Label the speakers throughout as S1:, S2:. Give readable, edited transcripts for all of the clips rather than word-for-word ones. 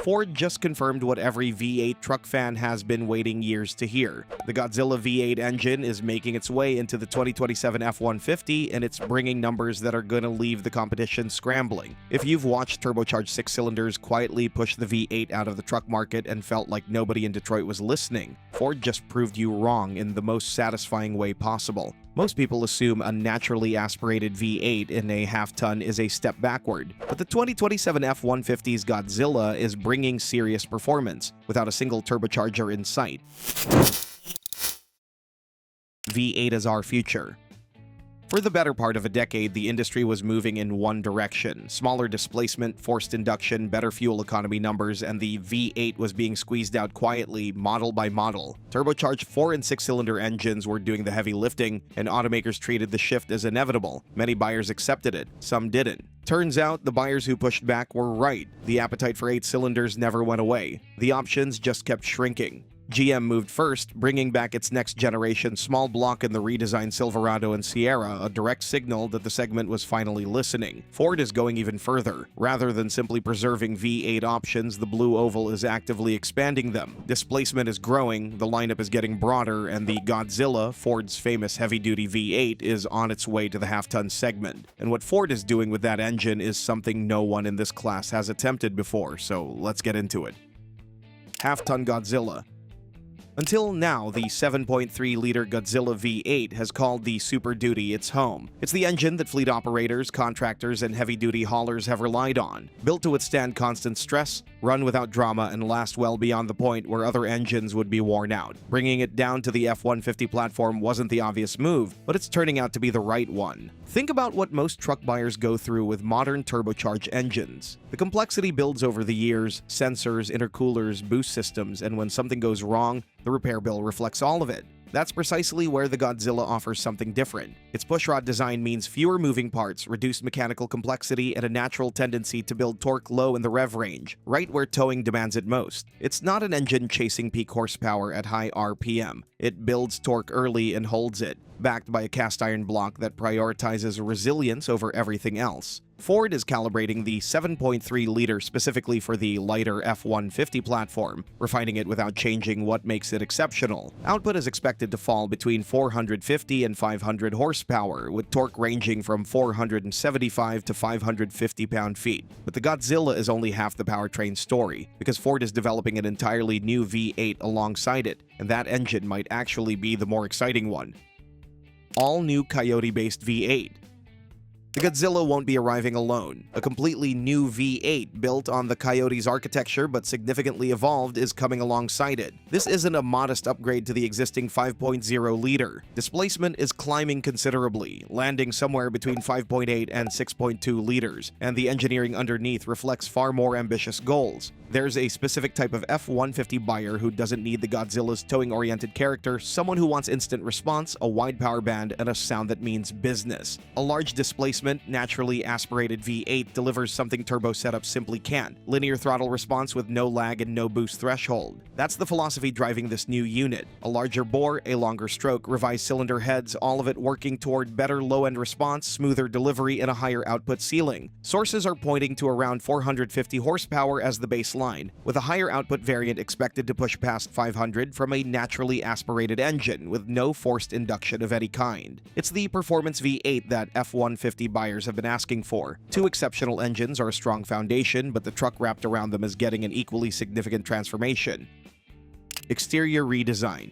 S1: Ford just confirmed what every V8 truck fan has been waiting years to hear. The Godzilla V8 engine is making its way into the 2027 F-150, and it's bringing numbers that are going to leave the competition scrambling. If you've watched turbocharged six-cylinders quietly push the V8 out of the truck market and felt like nobody in Detroit was listening, Ford just proved you wrong in the most satisfying way possible. Most people assume a naturally aspirated V8 in a half-ton is a step backward, but the 2027 F-150's Godzilla is bringing serious performance without a single turbocharger in sight. V8 is our future. For the better part of a decade, the industry was moving in one direction: smaller displacement, forced induction, better fuel economy numbers, and the V8 was being squeezed out quietly, model by model. Turbocharged 4- and 6-cylinder engines were doing the heavy lifting, and automakers treated the shift as inevitable. Many buyers accepted it, some didn't. Turns out the buyers who pushed back were right. The appetite for 8 cylinders never went away. The options just kept shrinking. GM moved first, bringing back its next-generation small block in the redesigned Silverado and Sierra, a direct signal that the segment was finally listening. Ford is going even further. Rather than simply preserving V8 options, the Blue Oval is actively expanding them. Displacement is growing, the lineup is getting broader, and the Godzilla, Ford's famous heavy-duty V8, is on its way to the half-ton segment. And what Ford is doing with that engine is something no one in this class has attempted before, so let's get into it. Half-ton Godzilla. Until now, the 7.3-liter Godzilla V8 has called the Super Duty its home. It's the engine that fleet operators, contractors, and heavy-duty haulers have relied on. Built to withstand constant stress, run without drama, and last well beyond the point where other engines would be worn out. Bringing it down to the F-150 platform wasn't the obvious move, but it's turning out to be the right one. Think about what most truck buyers go through with modern turbocharged engines. The complexity builds over the years: sensors, intercoolers, boost systems, and when something goes wrong, the repair bill reflects all of it. That's precisely where the Godzilla offers something different. Its pushrod design means fewer moving parts, reduced mechanical complexity, and a natural tendency to build torque low in the rev range, right where towing demands it most. It's not an engine chasing peak horsepower at high RPM. It builds torque early and holds it, backed by a cast iron block that prioritizes resilience over everything else. Ford is calibrating the 7.3-liter specifically for the lighter F-150 platform, refining it without changing what makes it exceptional. Output is expected to fall between 450 and 500 horsepower, with torque ranging from 475 to 550 pound-feet. But the Godzilla is only half the powertrain story, because Ford is developing an entirely new V8 alongside it, and that engine might actually be the more exciting one. All-new Coyote-based V8. The Godzilla won't be arriving alone. A completely new V8 built on the Coyote's architecture but significantly evolved is coming alongside it. This isn't a modest upgrade to the existing 5.0-liter. Displacement is climbing considerably, landing somewhere between 5.8 and 6.2 liters, and the engineering underneath reflects far more ambitious goals. There's a specific type of F-150 buyer who doesn't need the Godzilla's towing-oriented character, someone who wants instant response, a wide power band, and a sound that means business. A large displacement, naturally aspirated V8 delivers something turbo setups simply can't: linear throttle response with no lag and no boost threshold. That's the philosophy driving this new unit. A larger bore, a longer stroke, revised cylinder heads, all of it working toward better low-end response, smoother delivery, and a higher output ceiling. Sources are pointing to around 450 horsepower as the baseline, with a higher output variant expected to push past 500 from a naturally aspirated engine with no forced induction of any kind. It's the performance V8 that F-150 buyers have been asking for. Two exceptional engines are a strong foundation, but the truck wrapped around them is getting an equally significant transformation. Exterior redesign.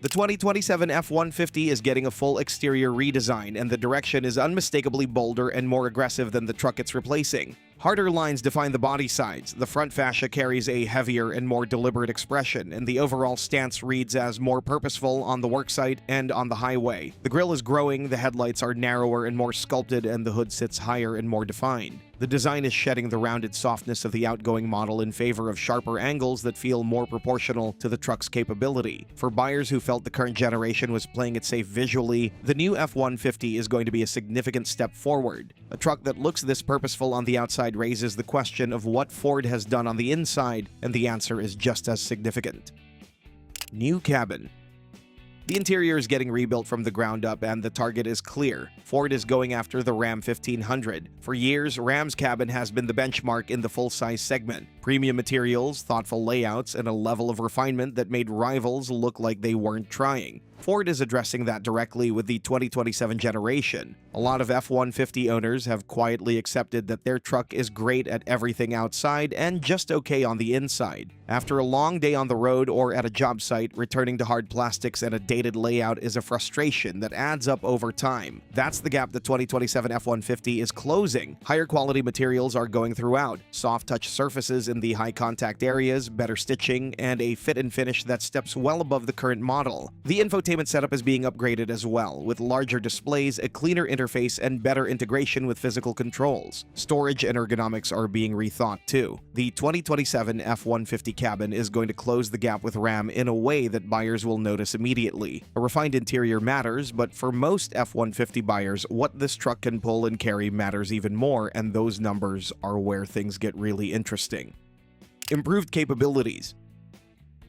S1: The 2027 F-150 is getting a full exterior redesign, and the direction is unmistakably bolder and more aggressive than the truck it's replacing. Harder lines define the body sides, the front fascia carries a heavier and more deliberate expression, and the overall stance reads as more purposeful on the worksite and on the highway. The grille is growing, the headlights are narrower and more sculpted, and the hood sits higher and more defined. The design is shedding the rounded softness of the outgoing model in favor of sharper angles that feel more proportional to the truck's capability. For buyers who felt the current generation was playing it safe visually, the new F-150 is going to be a significant step forward. A truck that looks this purposeful on the outside raises the question of what Ford has done on the inside, and the answer is just as significant. New cabin. The interior is getting rebuilt from the ground up, and the target is clear. Ford is going after the Ram 1500. For years, Ram's cabin has been the benchmark in the full-size segment. Premium materials, thoughtful layouts, and a level of refinement that made rivals look like they weren't trying. Ford is addressing that directly with the 2027 generation. A lot of F-150 owners have quietly accepted that their truck is great at everything outside and just okay on the inside. After a long day on the road or at a job site, returning to hard plastics and a dated layout is a frustration that adds up over time. That's the gap the 2027 F-150 is closing. Higher quality materials are going throughout, soft touch surfaces in the high contact areas, better stitching, and a fit and finish that steps well above the current model. The infotainment setup is being upgraded as well, with larger displays, a cleaner interface, and better integration with physical controls. Storage and ergonomics are being rethought too. The 2027 F-150 cabin is going to close the gap with Ram in a way that buyers will notice immediately. A refined interior matters, but for most F-150 buyers, what this truck can pull and carry matters even more, and those numbers are where things get really interesting. Improved capabilities.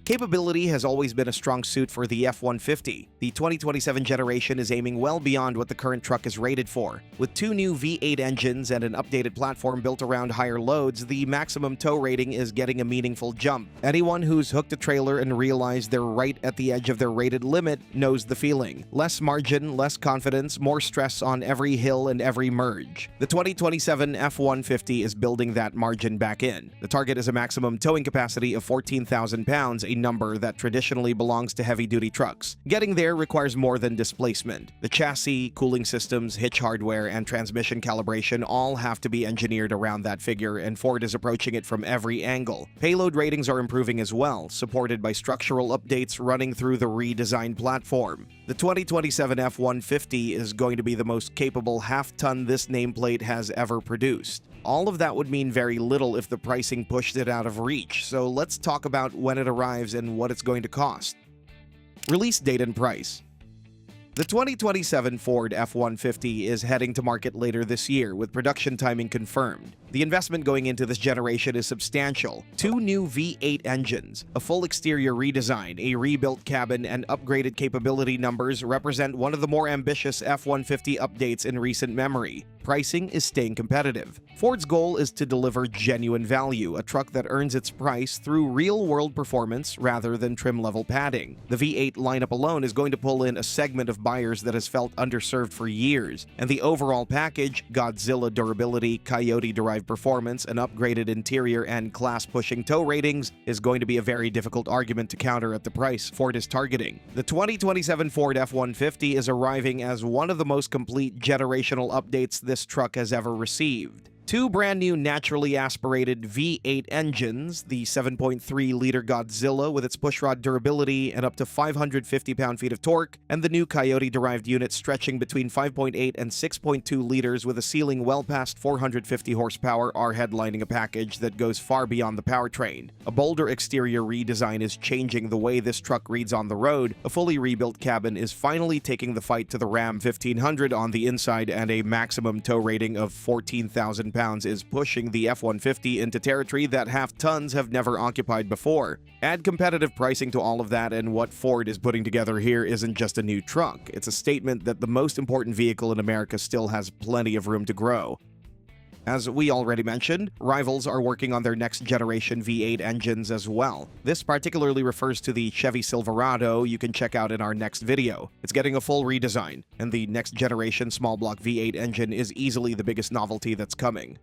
S1: Capability has always been a strong suit for the F-150. The 2027 generation is aiming well beyond what the current truck is rated for. With two new V8 engines and an updated platform built around higher loads, the maximum tow rating is getting a meaningful jump. Anyone who's hooked a trailer and realized they're right at the edge of their rated limit knows the feeling. Less margin, less confidence, more stress on every hill and every merge. The 2027 F-150 is building that margin back in. The target is a maximum towing capacity of 14,000 pounds, a number that traditionally belongs to heavy-duty trucks. Getting there requires more than displacement. The chassis, cooling systems, hitch hardware, and transmission calibration all have to be engineered around that figure, and Ford is approaching it from every angle. Payload ratings are improving as well, supported by structural updates running through the redesigned platform. The 2027 F-150 is going to be the most capable half-ton this nameplate has ever produced. All of that would mean very little if the pricing pushed it out of reach, so let's talk about when it arrives and what it's going to cost. Release date and price. The 2027 Ford F-150 is heading to market later this year, with production timing confirmed. The investment going into this generation is substantial. Two new V8 engines, a full exterior redesign, a rebuilt cabin, and upgraded capability numbers represent one of the more ambitious F-150 updates in recent memory. Pricing is staying competitive. Ford's goal is to deliver genuine value, a truck that earns its price through real-world performance rather than trim-level padding. The V8 lineup alone is going to pull in a segment of buyers that has felt underserved for years, and the overall package, Godzilla durability, Coyote-derived performance, an upgraded interior, and class-pushing tow ratings, is going to be a very difficult argument to counter at the price Ford is targeting. The 2027 Ford F-150 is arriving as one of the most complete generational updates this truck has ever received. Two brand new naturally aspirated V8 engines, the 7.3-liter Godzilla with its pushrod durability and up to 550 pound-feet of torque, and the new Coyote-derived unit stretching between 5.8 and 6.2 liters with a ceiling well past 450 horsepower, are headlining a package that goes far beyond the powertrain. A bolder exterior redesign is changing the way this truck reads on the road, a fully rebuilt cabin is finally taking the fight to the Ram 1500 on the inside, and a maximum tow rating of 14,000 pounds is pushing the F-150 into territory that half-tons have never occupied before. Add competitive pricing to all of that, and what Ford is putting together here isn't just a new truck. It's a statement that the most important vehicle in America still has plenty of room to grow. As we already mentioned, rivals are working on their next-generation V8 engines as well. This particularly refers to the Chevy Silverado you can check out in our next video. It's getting a full redesign, and the next-generation small-block V8 engine is easily the biggest novelty that's coming.